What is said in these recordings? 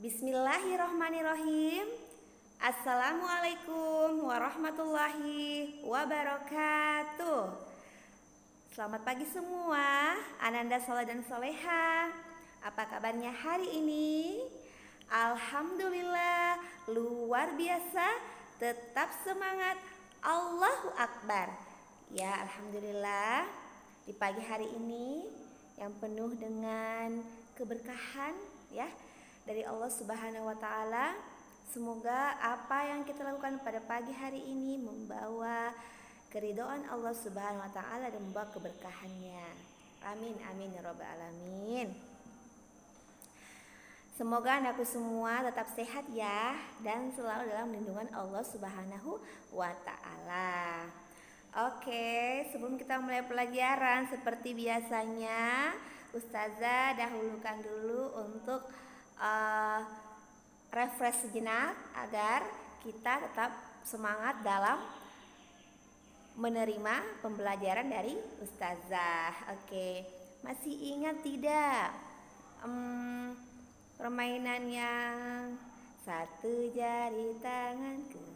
Bismillahirrahmanirrahim. Assalamualaikum warahmatullahi wabarakatuh. Selamat pagi semua, Ananda Soleh dan Soleha. Apa kabarnya hari ini? Alhamdulillah, luar biasa. Tetap semangat. Allahu Akbar. Ya, alhamdulillah. Di pagi hari ini yang penuh dengan keberkahan, ya, dari Allah Subhanahu wa taala. Semoga apa yang kita lakukan pada pagi hari ini membawa keridhaan Allah Subhanahu wa taala dan membawa keberkahannya. Amin amin ya rabbal alamin. Semoga anakku semua tetap sehat ya dan selalu dalam lindungan Allah Subhanahu wa taala. Oke, sebelum kita mulai pelajaran seperti biasanya, Ustazah dahulukan dulu untuk refresh sejenak agar kita tetap semangat dalam menerima pembelajaran dari Ustazah. Oke, masih ingat tidak permainan yang satu jari tanganku,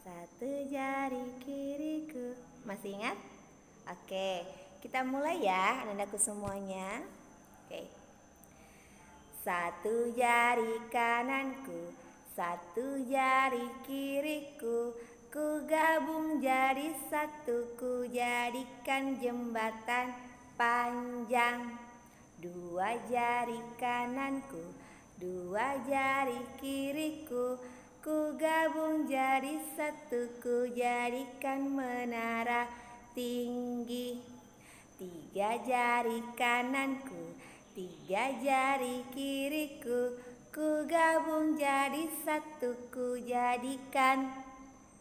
satu jari kiriku? Masih ingat? Oke, kita mulai ya anak-anakku semuanya. Oke. Satu jari kananku, satu jari kiriku, ku gabung jadi satu, ku jadikan jembatan panjang. Dua jari kananku, dua jari kiriku, ku gabung jadi satu, ku jadikan menara tinggi. Tiga jari kananku, tiga jari kiriku, ku gabung jadi satu, ku jadikan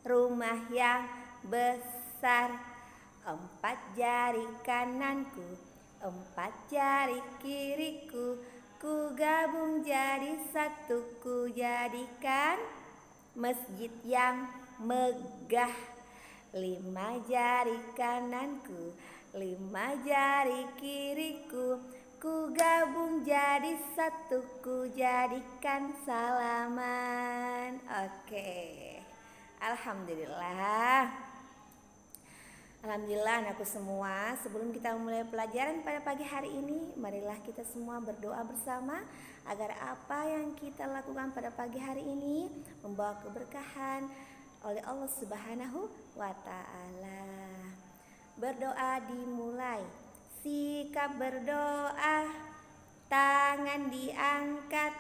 rumah yang besar. Empat jari kananku, empat jari kiriku, ku gabung jadi satu, ku jadikan masjid yang megah. Lima jari kananku, lima jari kiriku, ku gabung jadi satu, ku jadikan salaman. Oke, alhamdulillah. Alhamdulillah anakku semua. Sebelum kita mulai pelajaran pada pagi hari ini, marilah kita semua berdoa bersama agar apa yang kita lakukan pada pagi hari ini membawa keberkahan oleh Allah Subhanahu wa taala. Berdoa dimulai. Sikap berdoa, tangan diangkat,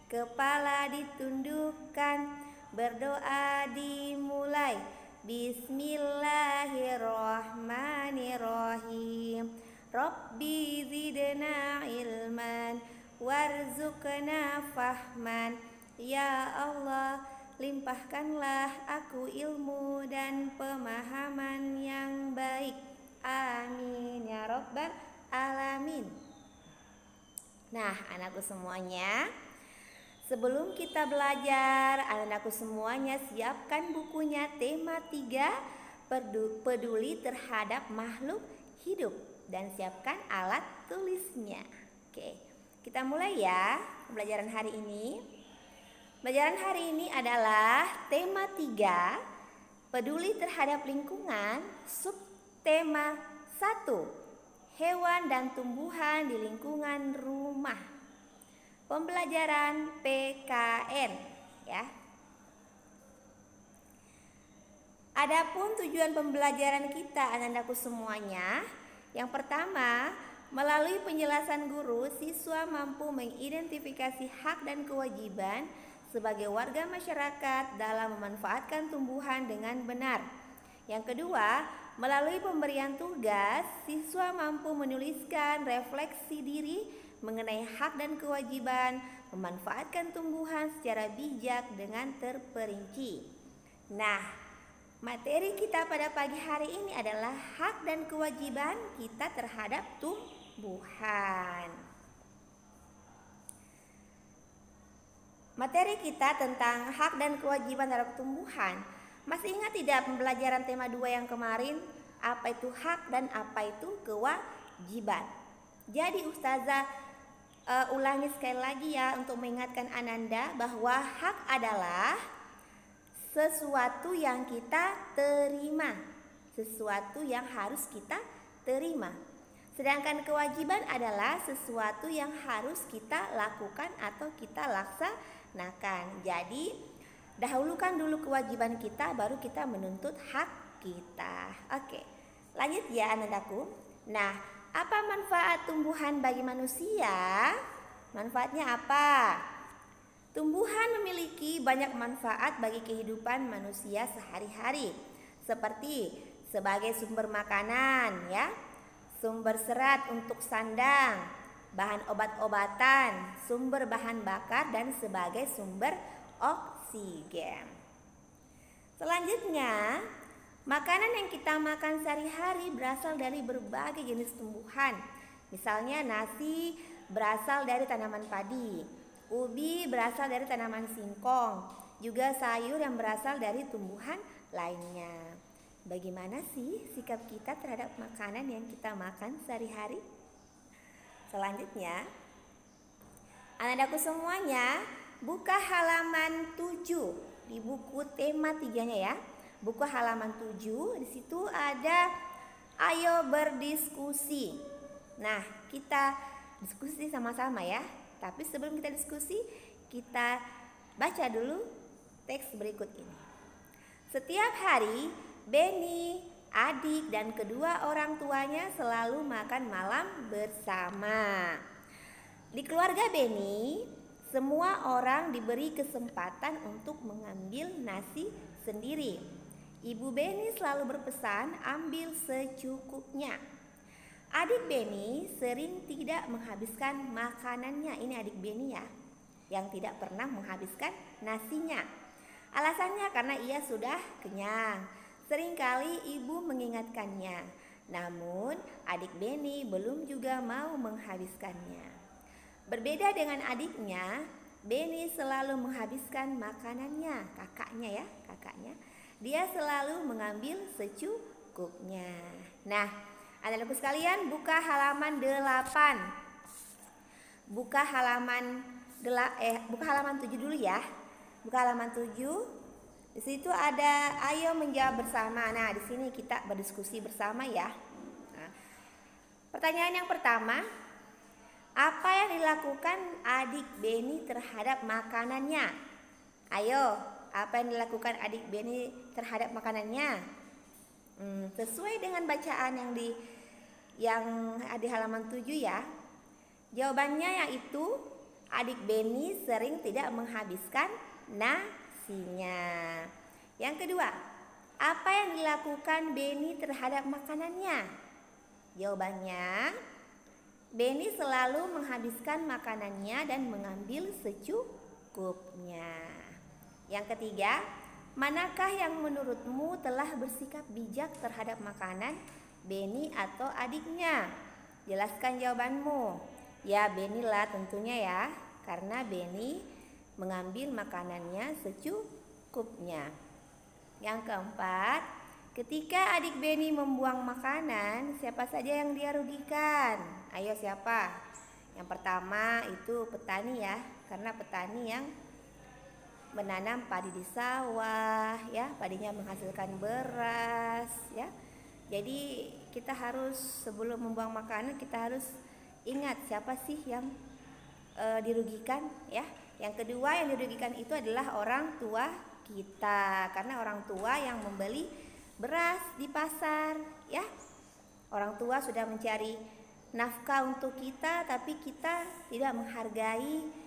kepala ditundukkan. Berdoa dimulai. Bismillahirrahmanirrahim. Rabbi zidna ilman warzuqna fahman. Ya Allah, limpahkanlah aku ilmu dan pemahaman yang baik. Amin ya rabbal alamin. Nah, anakku semuanya, sebelum kita belajar, anak-anakku semuanya siapkan bukunya tema 3, peduli terhadap makhluk hidup, dan siapkan alat tulisnya. Oke, kita mulai ya pembelajaran hari ini. Pembelajaran hari ini adalah tema 3, peduli terhadap lingkungan, subtema 1, hewan dan tumbuhan di lingkungan rumah. Pembelajaran PKN ya. Adapun tujuan pembelajaran kita anak-anakku semuanya, yang pertama, melalui penjelasan guru, siswa mampu mengidentifikasi hak dan kewajiban sebagai warga masyarakat dalam memanfaatkan tumbuhan dengan benar. Yang kedua, melalui pemberian tugas, siswa mampu menuliskan refleksi diri mengenai hak dan kewajiban memanfaatkan tumbuhan secara bijak dengan terperinci. Nah, materi kita pada pagi hari ini adalah hak dan kewajiban kita terhadap tumbuhan. Materi kita tentang hak dan kewajiban terhadap tumbuhan. Masih ingat tidak pembelajaran tema 2 yang kemarin? Apa itu hak dan apa itu kewajiban? Jadi Ustazah ulangi sekali lagi ya untuk mengingatkan Ananda bahwa hak adalah sesuatu yang kita terima, sesuatu yang harus kita terima. Sedangkan kewajiban adalah sesuatu yang harus kita lakukan atau kita laksanakan. Jadi dahulukan dulu kewajiban kita, baru kita menuntut hak kita. Oke, lanjut ya Anandaku. Nah, apa manfaat tumbuhan bagi manusia? Manfaatnya apa? Tumbuhan memiliki banyak manfaat bagi kehidupan manusia sehari-hari, seperti sebagai sumber makanan ya, sumber serat untuk sandang, bahan obat-obatan, sumber bahan bakar, dan sebagai sumber oksigen. Selanjutnya, makanan yang kita makan sehari-hari berasal dari berbagai jenis tumbuhan. Misalnya nasi berasal dari tanaman padi, ubi berasal dari tanaman singkong, juga sayur yang berasal dari tumbuhan lainnya. Bagaimana sih sikap kita terhadap makanan yang kita makan sehari-hari? Selanjutnya, Anandaku semuanya, buka halaman 7 di buku tema 3-nya ya. Buku halaman 7, di situ ada ayo berdiskusi. Nah, kita diskusi sama-sama ya. Tapi sebelum kita diskusi, kita baca dulu teks berikut ini. Setiap hari, Benny, adik, dan kedua orang tuanya selalu makan malam bersama. Di keluarga Benny, semua orang diberi kesempatan untuk mengambil nasi sendiri. Ibu Benny selalu berpesan, ambil secukupnya. Adik Benny sering tidak menghabiskan makanannya. Ini adik Benny ya, yang tidak pernah menghabiskan nasinya. Alasannya karena ia sudah kenyang. Seringkali ibu mengingatkannya, namun adik Benny belum juga mau menghabiskannya. Berbeda dengan adiknya, Benny selalu menghabiskan makanannya. Kakaknya. Dia selalu mengambil secukupnya. Nah, anak-anakku sekalian, buka halaman 8. Buka halaman 7 dulu ya. Buka halaman 7. Di situ ada ayo menjawab bersama. Nah, di sini kita berdiskusi bersama ya. Nah, pertanyaan yang pertama, apa yang dilakukan adik Benny terhadap makanannya? Ayo, apa yang dilakukan adik Benny terhadap makanannya? Sesuai dengan bacaan yang ada di halaman 7 ya. Jawabannya yaitu adik Benny sering tidak menghabiskan nasinya. Yang kedua, apa yang dilakukan Benny terhadap makanannya? Jawabannya, Benny selalu menghabiskan makanannya dan mengambil secukupnya. Yang ketiga, manakah yang menurutmu telah bersikap bijak terhadap makanan Benny atau adiknya? Jelaskan jawabanmu. Ya, Benny lah tentunya ya, karena Benny mengambil makanannya secukupnya. Yang keempat, ketika adik Benny membuang makanan, siapa saja yang dia rugikan? Ayo siapa? Yang pertama itu petani ya, karena petani yang menanam padi di sawah ya, padinya menghasilkan beras ya. Jadi kita harus sebelum membuang makanan kita harus ingat siapa sih yang dirugikan ya. Yang kedua yang dirugikan itu adalah orang tua kita, karena orang tua yang membeli beras di pasar ya. Orang tua sudah mencari nafkah untuk kita, tapi kita tidak menghargai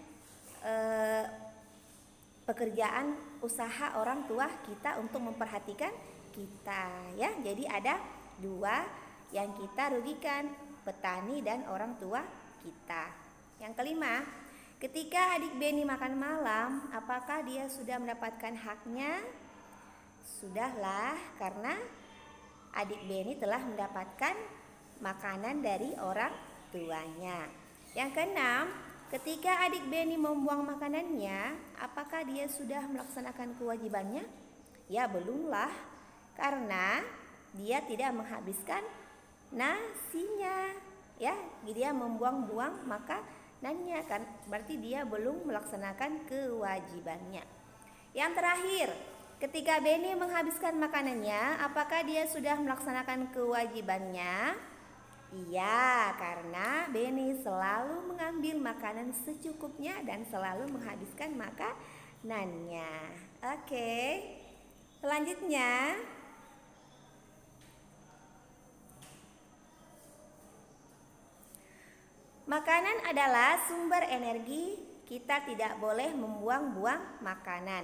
pekerjaan usaha orang tua kita untuk memperhatikan kita ya. Jadi ada dua yang kita rugikan, petani dan orang tua kita. Yang kelima, ketika adik Benny makan malam, apakah dia sudah mendapatkan haknya? Sudahlah, karena adik Benny telah mendapatkan makanan dari orang tuanya. Yang keenam, ketika adik Benny membuang makanannya, apakah dia sudah melaksanakan kewajibannya? Ya, belumlah, karena dia tidak menghabiskan nasinya. Ya, dia membuang-buang, maka makanannya kan, berarti dia belum melaksanakan kewajibannya. Yang terakhir, ketika Benny menghabiskan makanannya, apakah dia sudah melaksanakan kewajibannya? Iya, karena Benny selalu mengambil makanan secukupnya dan selalu menghabiskan makanannya. Oke, selanjutnya makanan adalah sumber energi. Kita tidak boleh membuang-buang makanan.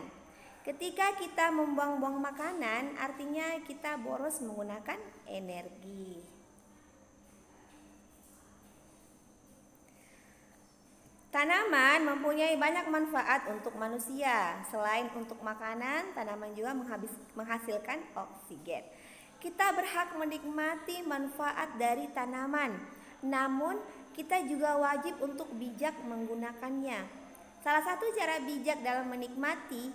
Ketika kita membuang-buang makanan, artinya kita boros menggunakan energi. Tanaman mempunyai banyak manfaat untuk manusia. Selain untuk makanan, tanaman juga menghasilkan oksigen. Kita berhak menikmati manfaat dari tanaman. Namun, kita juga wajib untuk bijak menggunakannya. Salah satu cara bijak dalam menikmati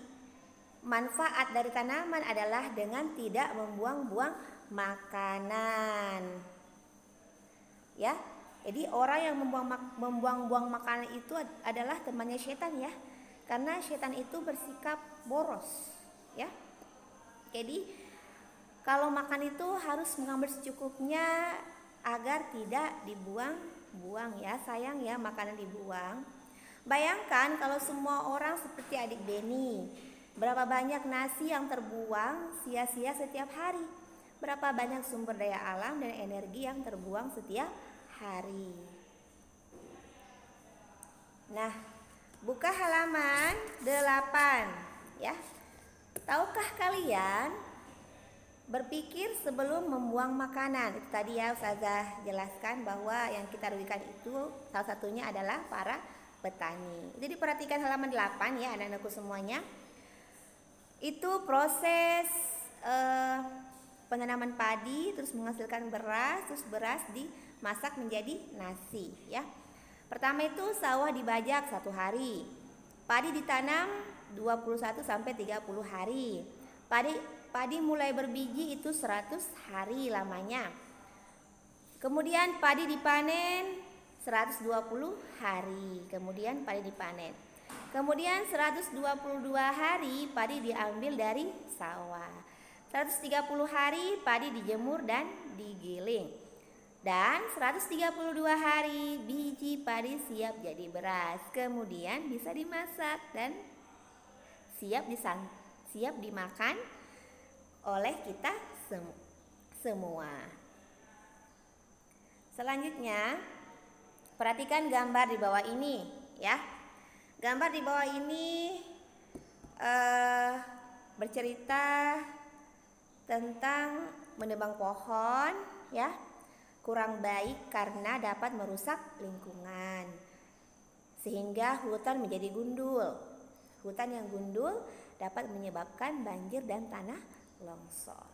manfaat dari tanaman adalah dengan tidak membuang-buang makanan. Ya. Jadi orang yang membuang-buang makanan itu adalah temannya setan ya. Karena setan itu bersikap boros ya. Jadi kalau makan itu harus mengambil secukupnya agar tidak dibuang-buang ya. Sayang ya makanan dibuang. Bayangkan kalau semua orang seperti adik Benny. Berapa banyak nasi yang terbuang sia-sia setiap hari. Berapa banyak sumber daya alam dan energi yang terbuang setiap hari. Nah, buka halaman 8 ya. Tahukah kalian berpikir sebelum membuang makanan? Itu tadi ya Ustazah jelaskan bahwa yang kita rugikan itu salah satunya adalah para petani. Jadi perhatikan halaman 8 ya anak-anakku semuanya. Itu proses penanaman padi, terus menghasilkan beras, terus beras dimasak menjadi nasi ya. Pertama itu sawah dibajak 1 hari. Padi ditanam 21 sampai 30 hari. Padi mulai berbiji itu 100 hari lamanya. Kemudian padi dipanen 120 hari. Kemudian padi dipanen. Kemudian 122 hari padi diambil dari sawah. 130 hari padi dijemur dan digiling. Dan 132 hari biji padi siap jadi beras. Kemudian bisa dimasak dan siap dimakan oleh kita semua. Selanjutnya, perhatikan gambar di bawah ini ya. Gambar di bawah ini bercerita tentang menebang pohon ya. Kurang baik karena dapat merusak lingkungan. Sehingga hutan menjadi gundul. Hutan yang gundul dapat menyebabkan banjir dan tanah longsor.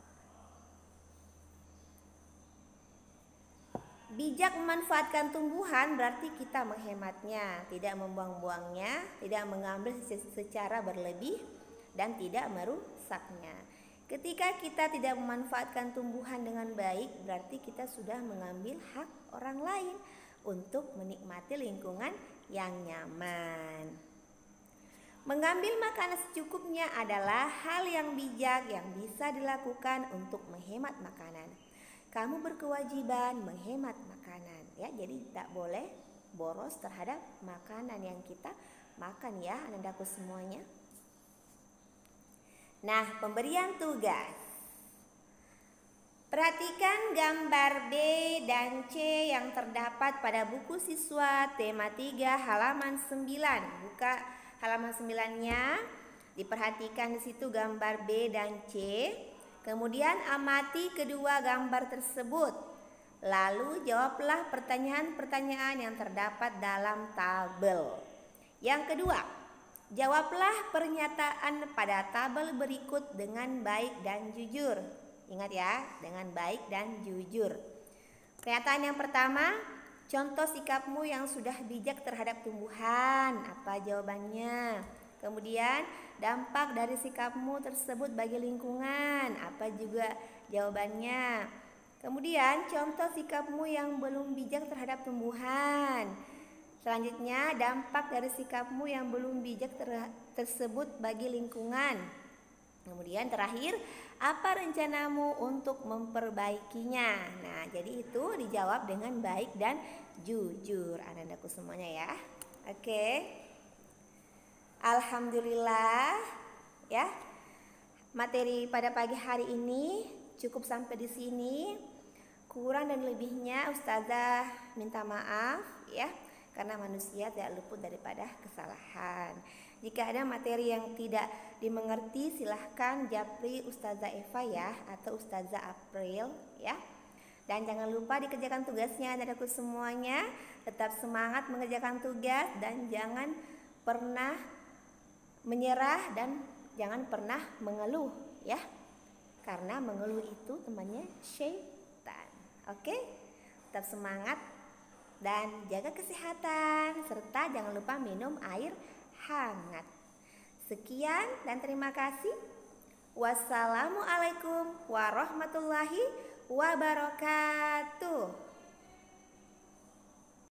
Bijak memanfaatkan tumbuhan berarti kita menghematnya, tidak membuang-buangnya, tidak mengambil secara berlebih, dan tidak merusaknya. Ketika kita tidak memanfaatkan tumbuhan dengan baik, berarti kita sudah mengambil hak orang lain untuk menikmati lingkungan yang nyaman. Mengambil makanan secukupnya adalah hal yang bijak yang bisa dilakukan untuk menghemat makanan. Kamu berkewajiban menghemat makanan ya, jadi tidak boleh boros terhadap makanan yang kita makan ya anak-anakku semuanya. Nah, pemberian tugas. Perhatikan gambar B dan C yang terdapat pada buku siswa tema 3 halaman 9. Buka halaman 9-nya. Diperhatikan di situ gambar B dan C. Kemudian amati kedua gambar tersebut. Lalu jawablah pertanyaan-pertanyaan yang terdapat dalam tabel. Yang kedua, jawablah pernyataan pada tabel berikut dengan baik dan jujur. Ingat ya, dengan baik dan jujur. Pernyataan yang pertama, contoh sikapmu yang sudah bijak terhadap tumbuhan. Apa jawabannya? Kemudian, dampak dari sikapmu tersebut bagi lingkungan. Apa juga jawabannya? Kemudian, contoh sikapmu yang belum bijak terhadap tumbuhan. Selanjutnya, dampak dari sikapmu yang belum bijak tersebut bagi lingkungan. Kemudian terakhir, apa rencanamu untuk memperbaikinya? Nah, jadi itu dijawab dengan baik dan jujur, anak-anakku semuanya ya. Oke. Alhamdulillah ya. Materi pada pagi hari ini cukup sampai di sini. Kurang dan lebihnya Ustazah minta maaf ya, karena manusia tidak luput daripada kesalahan. Jika ada materi yang tidak dimengerti, silahkan japri Ustazah Eva ya, atau Ustazah April ya. Dan jangan lupa dikerjakan tugasnya anak-anakku semuanya. Tetap semangat mengerjakan tugas dan jangan pernah menyerah dan jangan pernah mengeluh ya. Karena mengeluh itu temannya syaitan. Oke? Tetap semangat dan jaga kesehatan, serta jangan lupa minum air hangat. Sekian dan terima kasih. Wassalamualaikum warahmatullahi wabarakatuh.